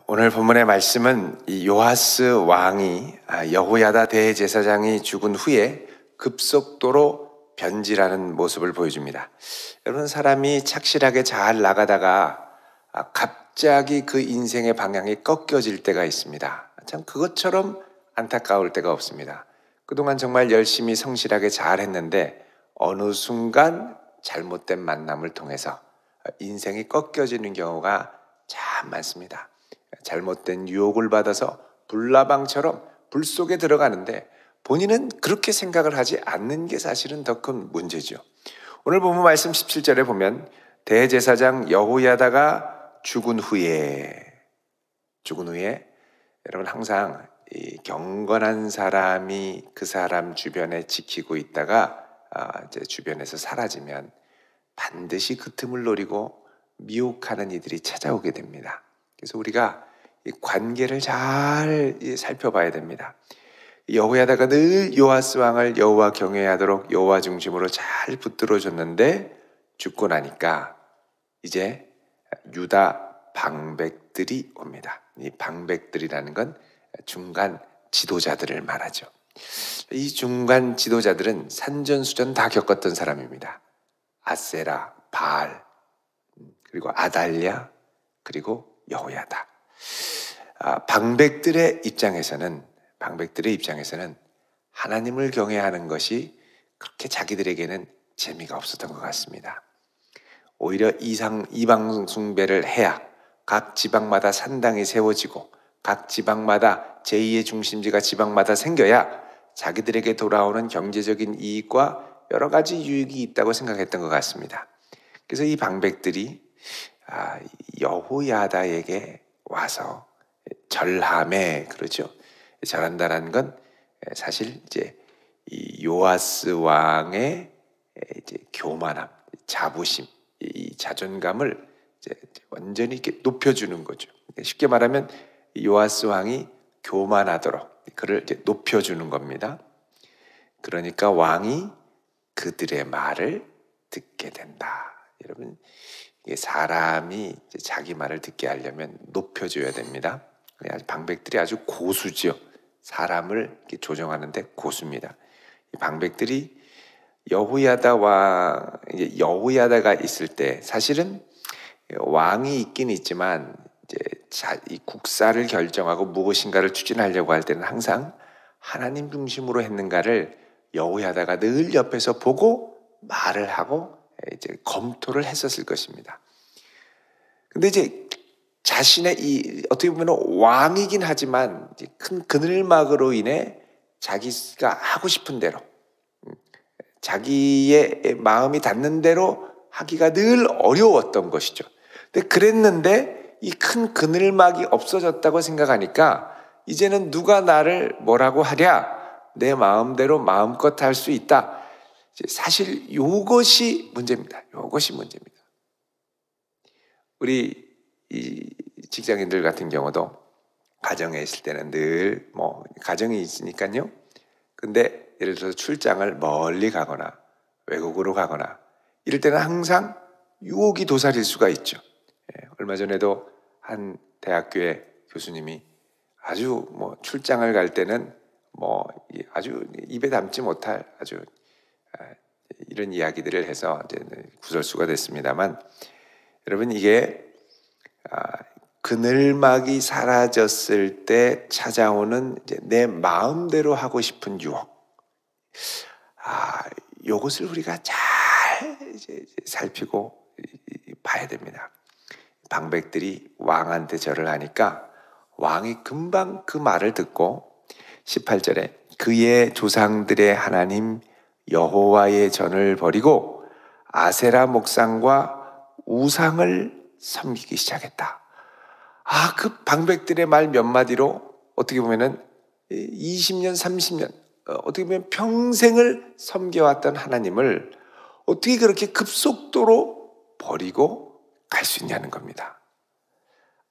오늘 본문의 말씀은 이 요아스 왕이 여호야다 대제사장이 죽은 후에 급속도로 변질하는 모습을 보여줍니다. 여러분, 사람이 착실하게 잘 나가다가 갑자기 그 인생의 방향이 꺾여질 때가 있습니다. 참 그것처럼 안타까울 때가 없습니다. 그동안 정말 열심히 성실하게 잘 했는데 어느 순간 잘못된 만남을 통해서 인생이 꺾여지는 경우가 참 많습니다. 잘못된 유혹을 받아서 불나방처럼 불 속에 들어가는데 본인은 그렇게 생각을 하지 않는 게 사실은 더 큰 문제죠. 오늘 본문 말씀 17절에 보면 대제사장 여호야다가 죽은 후에 여러분, 항상 이 경건한 사람이 그 사람 주변에 지키고 있다가 이제 주변에서 사라지면 반드시 그 틈을 노리고 미혹하는 이들이 찾아오게 됩니다. 그래서 우리가 이 관계를 잘 살펴봐야 됩니다. 여호야다가 늘 요아스 왕을 여호와 경외하도록 여호와 중심으로 잘 붙들어줬는데 죽고 나니까 이제 유다 방백들이 옵니다. 이 방백들이라는 건 중간 지도자들을 말하죠. 이 중간 지도자들은 산전수전 다 겪었던 사람입니다. 아세라, 바알, 그리고 아달랴, 그리고 여호야다. 방백들의 입장에서는 하나님을 경외하는 것이 그렇게 자기들에게는 재미가 없었던 것 같습니다. 오히려 이방 숭배를 해야 각 지방마다 산당이 세워지고 각 지방마다 제2의 중심지가 지방마다 생겨야 자기들에게 돌아오는 경제적인 이익과 여러 가지 유익이 있다고 생각했던 것 같습니다. 그래서 이 방백들이 여호야다에게 와서 절함에, 그러죠. 절한다라는 건 사실 이제 이 요아스 왕의 이제 교만함, 자부심, 이 자존감을 이제 완전히 이렇게 높여주는 거죠. 쉽게 말하면 요아스 왕이 교만하도록 그를 이제 높여주는 겁니다. 그러니까 왕이 그들의 말을 듣게 된다. 여러분, 이게 사람이 이제 자기 말을 듣게 하려면 높여줘야 됩니다. 방백들이 아주 고수죠. 사람을 이렇게 조정하는데 고수입니다. 이 방백들이 여호야다가 있을 때 사실은 왕이 있긴 있지만 이제 이 국사를 결정하고 무엇인가를 추진하려고 할 때는 항상 하나님 중심으로 했는가를 여호야다가 늘 옆에서 보고 말을 하고 이제 검토를 했었을 것입니다. 근데 이제 자신의 어떻게 보면 왕이긴 하지만 큰 그늘막으로 인해 자기가 하고 싶은 대로, 자기의 마음이 닿는 대로 하기가 늘 어려웠던 것이죠. 근데 그랬는데 이 큰 그늘막이 없어졌다고 생각하니까 이제는 누가 나를 뭐라고 하랴, 내 마음대로 마음껏 할 수 있다. 사실 이것이 문제입니다. 우리 이 직장인들 같은 경우도 가정에 있을 때는 늘 가정이 있으니까요. 근데 예를 들어서 출장을 멀리 가거나 외국으로 가거나 이럴 때는 항상 유혹이 도사릴 수가 있죠. 얼마 전에도 한 대학교의 교수님이 아주 출장을 갈 때는 아주 입에 담지 못할 아주 이런 이야기들을 해서 이제 구설수가 됐습니다만, 여러분, 이게 그늘막이 사라졌을 때 찾아오는 이제 내 마음대로 하고 싶은 유혹, 이것을 우리가 잘 이제 살피고 봐야 됩니다. 방백들이 왕한테 절을 하니까 왕이 금방 그 말을 듣고 18절에 그의 조상들의 하나님 여호와의 전을 버리고 아세라 목상과 우상을 섬기기 시작했다. 그 방백들의 말 몇 마디로 어떻게 보면은 20년, 30년, 어떻게 보면 평생을 섬겨왔던 하나님을 어떻게 그렇게 급속도로 버리고 갈 수 있냐는 겁니다.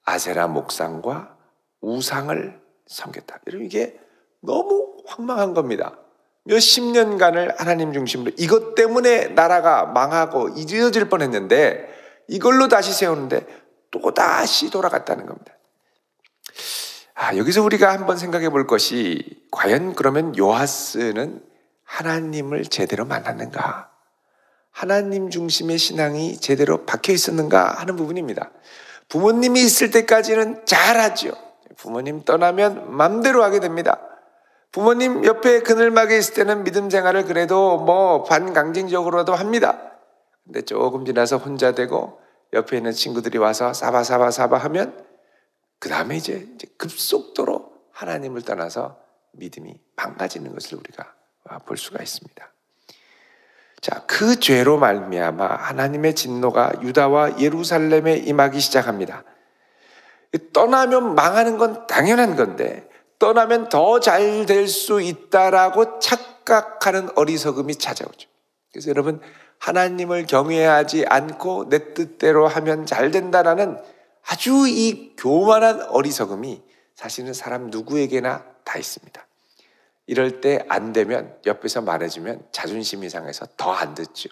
아세라 목상과 우상을 섬겼다. 여러분, 이게 너무 황망한 겁니다. 몇십 년간을 하나님 중심으로 이것 때문에 나라가 망하고 잊어질 뻔했는데 이걸로 다시 세우는데 또 다시 돌아갔다는 겁니다. 여기서 우리가 한번 생각해 볼 것이 과연 그러면 요아스는 하나님을 제대로 만났는가? 하나님 중심의 신앙이 제대로 박혀 있었는가 하는 부분입니다. 부모님이 있을 때까지는 잘하죠. 부모님 떠나면 맘대로 하게 됩니다. 부모님 옆에 그늘막에 있을 때는 믿음 생활을 그래도 반강제적으로라도 합니다. 근데 조금 지나서 혼자 되고 옆에 있는 친구들이 와서 사바 하면 그 다음에 이제 급속도로 하나님을 떠나서 믿음이 망가지는 것을 우리가 볼 수가 있습니다. 자, 그 죄로 말미암아 하나님의 진노가 유다와 예루살렘에 임하기 시작합니다. 떠나면 망하는 건 당연한 건데 떠나면 더 잘 될 수 있다라고 착각하는 어리석음이 찾아오죠. 그래서 여러분, 하나님을 경외하지 않고 내 뜻대로 하면 잘 된다라는 아주 이 교만한 어리석음이 사실은 사람 누구에게나 다 있습니다. 이럴 때 안 되면 옆에서 말해주면 자존심이 상해서 더 안 듣죠.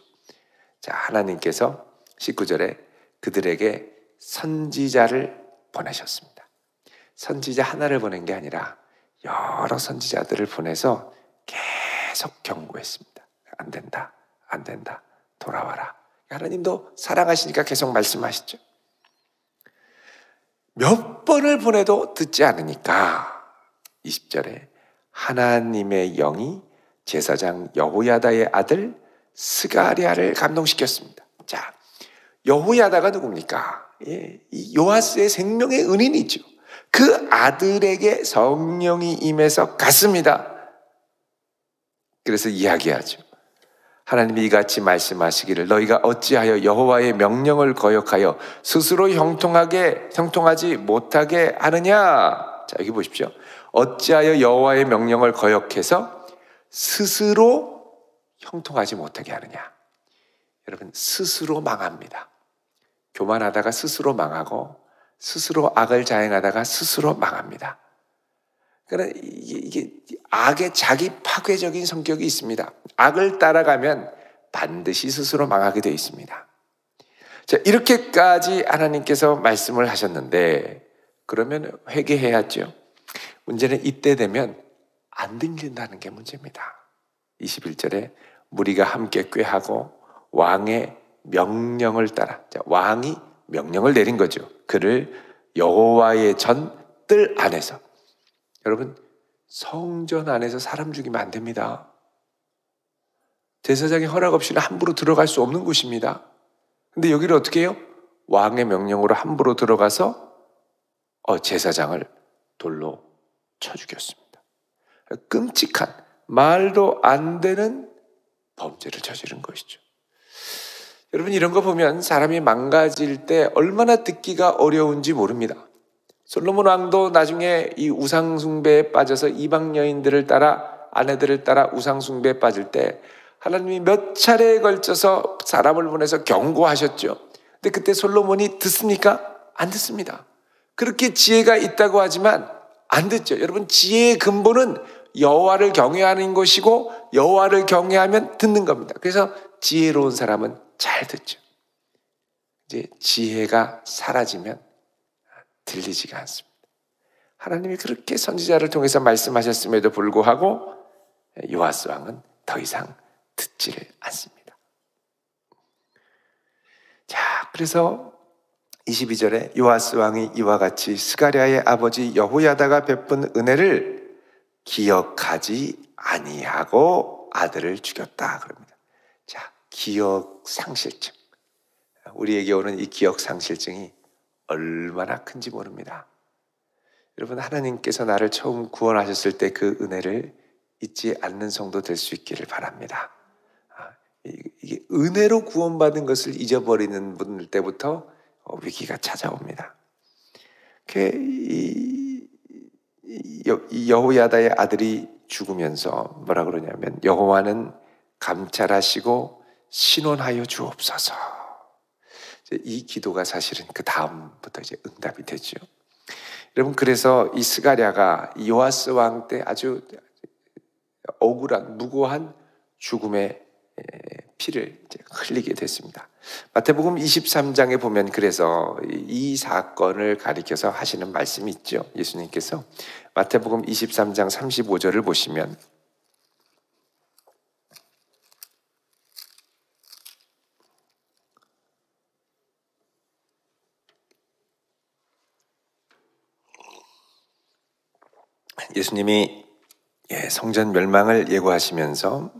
자, 하나님께서 19절에 그들에게 선지자를 보내셨습니다. 선지자 하나를 보낸 게 아니라 여러 선지자들을 보내서 계속 경고했습니다. 안 된다, 안 된다, 돌아와라. 하나님도 사랑하시니까 계속 말씀하시죠. 몇 번을 보내도 듣지 않으니까 20절에 하나님의 영이 제사장 여호야다의 아들 스가랴를 감동시켰습니다. 자, 여호야다가 누굽니까? 이 요아스의 생명의 은인이죠. 그 아들에게 성령이 임해서 갔습니다. 그래서 이야기하죠. 하나님이 이같이 말씀하시기를 너희가 어찌하여 여호와의 명령을 거역하여 스스로 형통하지 못하게 하느냐. 자, 여기 보십시오. 어찌하여 여호와의 명령을 거역해서 스스로 형통하지 못하게 하느냐. 여러분, 스스로 망합니다. 교만하다가 스스로 망하고 스스로 악을 자행하다가 스스로 망합니다. 그러나 이게 악의 자기 파괴적인 성격이 있습니다. 악을 따라가면 반드시 스스로 망하게 되어 있습니다. 자, 이렇게까지 하나님께서 말씀을 하셨는데 그러면 회개해야죠. 문제는 이때 되면 안 들린다는 게 문제입니다. 21절에 무리가 함께 꾀하고 왕의 명령을 따라, 자, 왕이 명령을 내린 거죠. 그를 여호와의 전 뜰 안에서, 여러분, 성전 안에서 사람 죽이면 안 됩니다. 제사장의 허락 없이는 함부로 들어갈 수 없는 곳입니다. 근데 여기를 어떻게 해요? 왕의 명령으로 함부로 들어가서 제사장을 돌로 쳐 죽였습니다. 끔찍한, 말도 안 되는 범죄를 저지른 것이죠. 여러분, 이런 거 보면 사람이 망가질 때 얼마나 듣기가 어려운지 모릅니다. 솔로몬 왕도 나중에 이 우상숭배에 빠져서 이방 여인들을 따라, 아내들을 따라 우상숭배에 빠질 때 하나님이 몇 차례에 걸쳐서 사람을 보내서 경고하셨죠. 근데 그때 솔로몬이 듣습니까? 안 듣습니다. 그렇게 지혜가 있다고 하지만 안 듣죠. 여러분, 지혜의 근본은 여호와를 경외하는 것이고 여호와를 경외하면 듣는 겁니다. 그래서 지혜로운 사람은 잘 듣죠. 이제 지혜가 사라지면 들리지가 않습니다. 하나님이 그렇게 선지자를 통해서 말씀하셨음에도 불구하고 요아스 왕은 더 이상 듣지를 않습니다. 자, 그래서 22절에 요아스 왕이 이와 같이 스가랴의 아버지 여호야다가 베푼 은혜를 기억하지 아니하고 아들을 죽였다 그럽니다. 자, 기억 상실증. 우리에게 오는 이 기억 상실증이 얼마나 큰지 모릅니다. 여러분, 하나님께서 나를 처음 구원하셨을 때 그 은혜를 잊지 않는 성도 될 수 있기를 바랍니다. 이게 은혜로 구원받은 것을 잊어버리는 분들 때부터 위기가 찾아옵니다. 이 여호야다의 아들이 죽으면서 뭐라 그러냐면 여호와는 감찰하시고 신원하여 주옵소서. 이 기도가 사실은 그 다음부터 이제 응답이 되죠. 여러분, 그래서 이 스가랴가 요아스 왕 때 아주 억울한 무고한 죽음에 피를 이제 흘리게 됐습니다. 마태복음 23장에 보면 그래서 이 사건을 가리켜서 하시는 말씀이 있죠. 예수님께서 마태복음 23장 35절을 보시면 예수님이 성전 멸망을 예고하시면서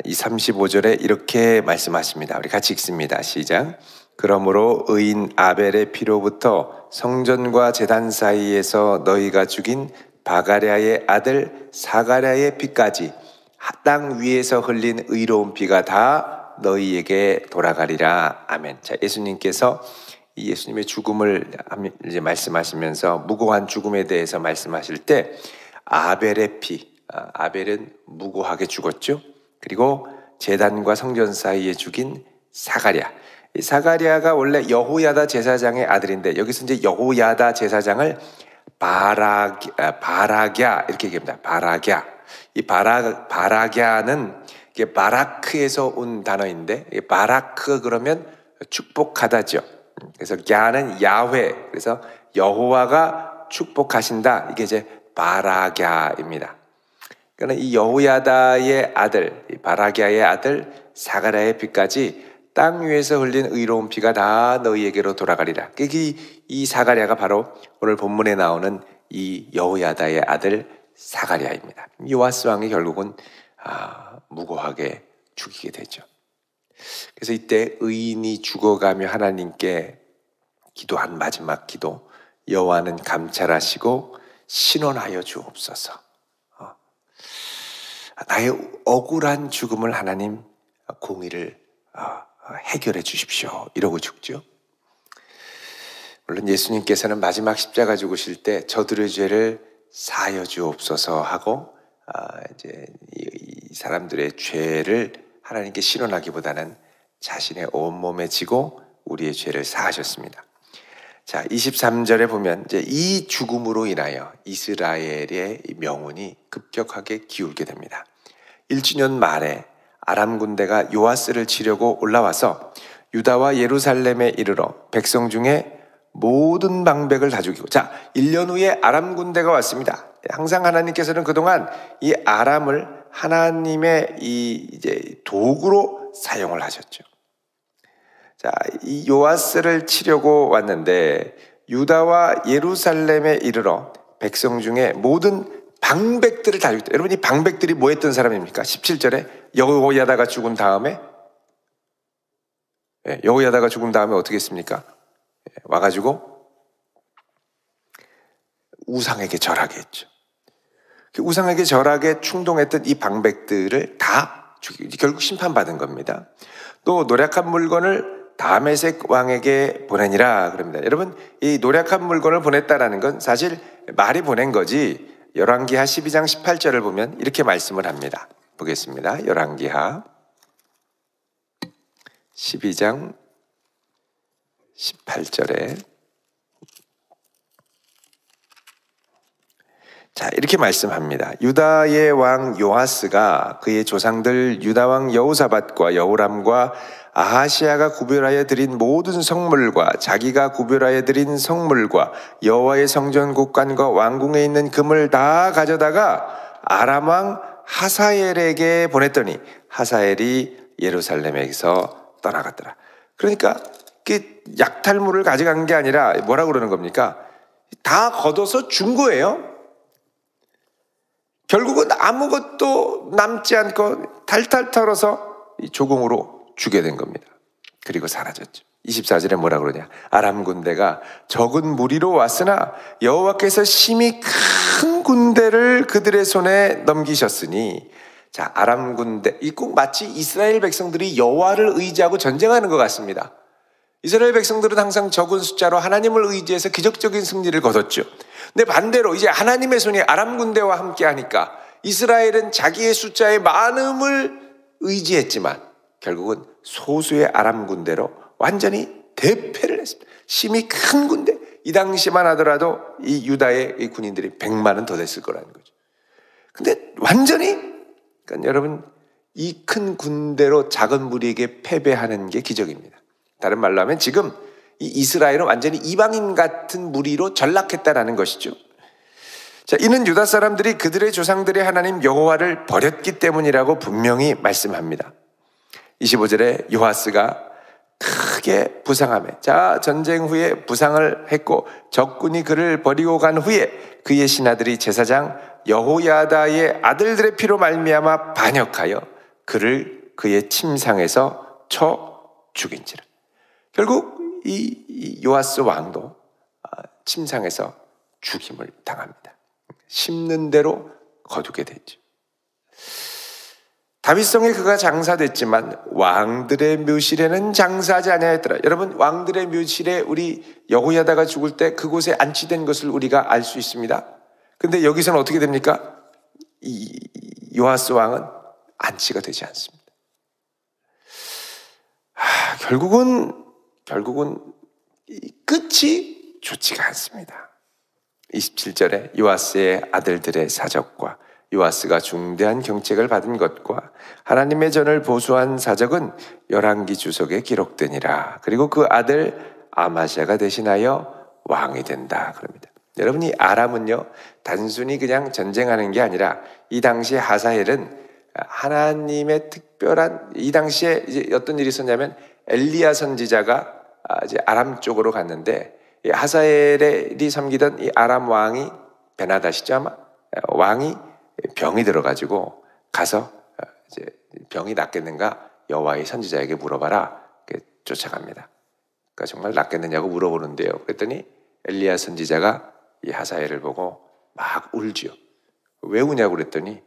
이 35절에 이렇게 말씀하십니다. 우리 같이 읽습니다. 시작. 그러므로 의인 아벨의 피로부터 성전과 제단 사이에서 너희가 죽인 바가랴의 아들 사가랴의 피까지 땅 위에서 흘린 의로운 피가 다 너희에게 돌아가리라. 아멘. 자, 예수님께서 이 예수님의 죽음을 이제 말씀하시면서 무고한 죽음에 대해서 말씀하실 때 아벨의 피, 아벨은 무고하게 죽었죠. 그리고 제단과 성전 사이에 죽인 사가랴. 이 사가랴가 원래 여호야다 제사장의 아들인데 여기서 이제 여호야다 제사장을 바라갸 이렇게 얘기합니다. 바라갸. 이 바라갸는 이게 바라크에서 온 단어인데 바라크 그러면 축복하다죠. 그래서 갸는 야훼. 그래서 여호와가 축복하신다. 이게 이제 바라갸입니다. 그러니까 이 여호야다의 아들, 바라갸의 아들 사가랴의 피까지 땅 위에서 흘린 의로운 피가 다 너희에게로 돌아가리라. 이 사가랴가 바로 오늘 본문에 나오는 이 여호야다의 아들 사가랴입니다. 요아스 왕이 결국은 무고하게 죽이게 되죠. 그래서 이때 의인이 죽어가며 하나님께 기도한 마지막 기도, 여호와는 감찰하시고 신원하여 주옵소서. 나의 억울한 죽음을 하나님 공의를 해결해 주십시오. 이러고 죽죠. 물론 예수님께서는 마지막 십자가 죽으실 때 저들의 죄를 사하여 주옵소서 하고 이제 이 사람들의 죄를 하나님께 신원하기보다는 자신의 온몸에 지고 우리의 죄를 사하셨습니다. 자, 23절에 보면 이제 이 죽음으로 인하여 이스라엘의 명운이 급격하게 기울게 됩니다. 1주년 말에 아람 군대가 요아스를 치려고 올라와서 유다와 예루살렘에 이르러 백성 중에 모든 방백을 다 죽이고, 자, 1년 후에 아람 군대가 왔습니다. 항상 하나님께서는 그동안 이 아람을 하나님의 이제 도구로 사용을 하셨죠. 자, 이 요아스를 치려고 왔는데 유다와 예루살렘에 이르러 백성 중에 모든 방백들을 다 죽였다. 여러분, 이 방백들이 뭐 했던 사람입니까? 17절에 여호야다가 죽은 다음에 어떻게 했습니까? 와가지고 우상에게 절하게 했죠. 우상에게 절하게 충동했던 이 방백들을 다 죽이고 결국 심판받은 겁니다. 또 노략한 물건을 다메섹 왕에게 보내니라 그럽니다. 여러분, 이 노략한 물건을 보냈다라는 건 사실 말이 보낸 거지. 열왕기하 12장 18절을 보면 이렇게 말씀을 합니다. 보겠습니다. 열왕기하 12장 18절에 자, 이렇게 말씀합니다. 유다의 왕 요아스가 그의 조상들 유다 왕 여호사밧과 여호람과 아하시아가 구별하여 드린 모든 성물과 자기가 구별하여 드린 성물과 여호와의 성전 곳간과 왕궁에 있는 금을 다 가져다가 아람 왕 하사엘에게 보냈더니 하사엘이 예루살렘에서 떠나갔더라. 그러니까 그 약탈물을 가져간 게 아니라 뭐라고 그러는 겁니까? 다 걷어서 준 거예요. 결국은 아무것도 남지 않고 탈탈 털어서 이 조공으로 주게 된 겁니다. 그리고 사라졌죠. 24절에 뭐라 그러냐? 아람 군대가 적은 무리로 왔으나 여호와께서 심히 큰 군대를 그들의 손에 넘기셨으니, 자, 아람 군대, 이 꼭 마치 이스라엘 백성들이 여호와를 의지하고 전쟁하는 것 같습니다. 이스라엘 백성들은 항상 적은 숫자로 하나님을 의지해서 기적적인 승리를 거뒀죠. 근데 반대로 이제 하나님의 손이 아람 군대와 함께 하니까 이스라엘은 자기의 숫자의 많음을 의지했지만 결국은 소수의 아람 군대로 완전히 대패를 했습니다. 심히 큰 군대, 이 당시만 하더라도 이 유다의 이 군인들이 100만은 더 됐을 거라는 거죠. 근데 완전히, 그러니까 여러분, 이 큰 군대로 작은 무리에게 패배하는 게 기적입니다. 다른 말로 하면 지금 이 이스라엘은 완전히 이방인 같은 무리로 전락했다라는 것이죠. 자, 이는 유다 사람들이 그들의 조상들의 하나님 여호와를 버렸기 때문이라고 분명히 말씀합니다. 25절에 요아스가 크게 부상하며, 자, 전쟁 후에 부상을 했고 적군이 그를 버리고 간 후에 그의 신하들이 제사장 여호야다의 아들들의 피로 말미암아 반역하여 그를 그의 침상에서 쳐 죽인지라. 결국 이 요아스 왕도 침상에서 죽임을 당합니다. 심는 대로 거두게 되죠. 다윗성에 그가 장사됐지만 왕들의 묘실에는 장사하지 아니하였더라. 여러분, 왕들의 묘실에 우리 여호야다가 죽을 때 그곳에 안치된 것을 우리가 알 수 있습니다. 근데 여기서는 어떻게 됩니까? 이 요아스 왕은 안치가 되지 않습니다. 결국은 끝이 좋지가 않습니다. 27절에 요아스의 아들들의 사적과 요아스가 중대한 경책을 받은 것과 하나님의 전을 보수한 사적은 열왕기 주석에 기록되니라. 그리고 그 아들 아마시아가 대신하여 왕이 된다 그럽니다. 여러분, 이 아람은요, 단순히 그냥 전쟁하는 게 아니라 이 당시 하사엘은 하나님의 특별한, 이 당시에 이제 어떤 일이 있었냐면 엘리야 선지자가 이제 아람 쪽으로 갔는데 이 하사엘이 섬기던 이 아람 왕이 베나다시죠, 아마 왕이 병이 들어가지고 가서 이제 병이 낫겠는가 여호와의 선지자에게 물어봐라. 쫓아갑니다. 그러니까 정말 낫겠느냐고 물어보는데요. 그랬더니 엘리야 선지자가 이 하사엘을 보고 막 울지요. 왜 우냐고 그랬더니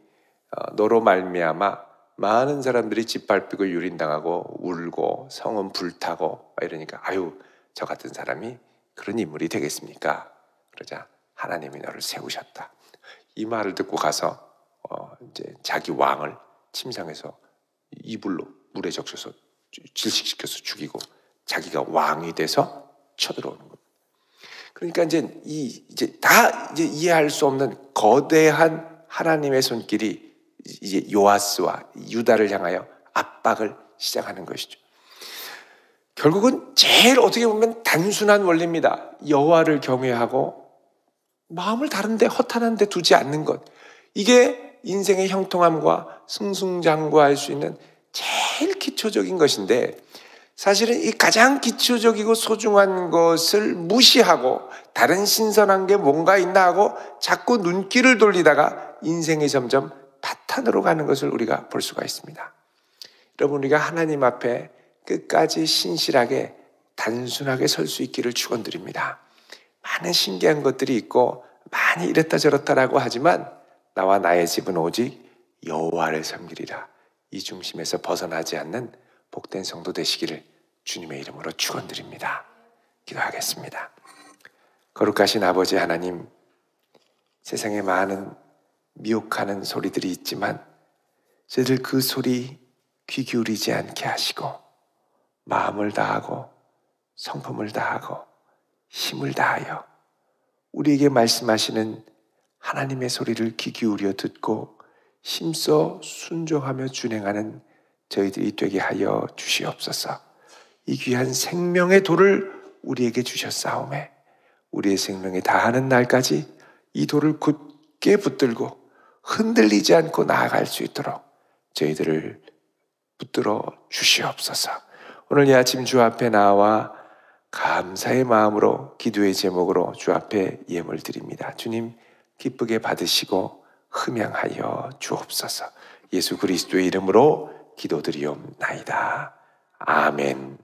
너로 말미암아 많은 사람들이 짓밟히고 유린당하고 울고 성은 불타고 이러니까 아유, 저 같은 사람이 그런 인물이 되겠습니까? 그러자 하나님이 너를 세우셨다. 이 말을 듣고 가서 이제 자기 왕을 침상에서 이불로 물에 적셔서 질식시켜서 죽이고 자기가 왕이 돼서 쳐들어오는 겁니다. 그러니까 이제 다 이해할 수 없는 거대한 하나님의 손길이 이제 요아스와 유다를 향하여 압박을 시작하는 것이죠. 결국은 제일 어떻게 보면 단순한 원리입니다. 여호와를 경외하고 마음을 다른 데 허탄한 데 두지 않는 것. 이게 인생의 형통함과 승승장구할 수 있는 제일 기초적인 것인데, 사실은 이 가장 기초적이고 소중한 것을 무시하고 다른 신선한 게 뭔가 있나 하고 자꾸 눈길을 돌리다가 인생이 점점 파탄으로 가는 것을 우리가 볼 수가 있습니다. 여러분, 우리가 하나님 앞에 끝까지 신실하게 단순하게 설 수 있기를 축원드립니다. 많은 신기한 것들이 있고 많이 이랬다 저랬다라고 하지만 나와 나의 집은 오직 여호와를 섬기리라. 이 중심에서 벗어나지 않는 복된 성도 되시기를 주님의 이름으로 축원드립니다. 기도하겠습니다. 거룩하신 아버지 하나님, 세상에 많은 미혹하는 소리들이 있지만 저희들 그 소리 귀 기울이지 않게 하시고 마음을 다하고 성품을 다하고 힘을 다하여 우리에게 말씀하시는 하나님의 소리를 귀 기울여 듣고 힘써 순종하며 준행하는 저희들이 되게 하여 주시옵소서. 이 귀한 생명의 돌을 우리에게 주셨사오매 우리의 생명에 다하는 날까지 이 돌을 굳게 붙들고 흔들리지 않고 나아갈 수 있도록 저희들을 붙들어 주시옵소서. 오늘 이 아침 주 앞에 나와 감사의 마음으로 기도의 제목으로 주 앞에 예물 드립니다. 주님, 기쁘게 받으시고 흠양하여 주옵소서. 예수 그리스도의 이름으로 기도드리옵나이다. 아멘.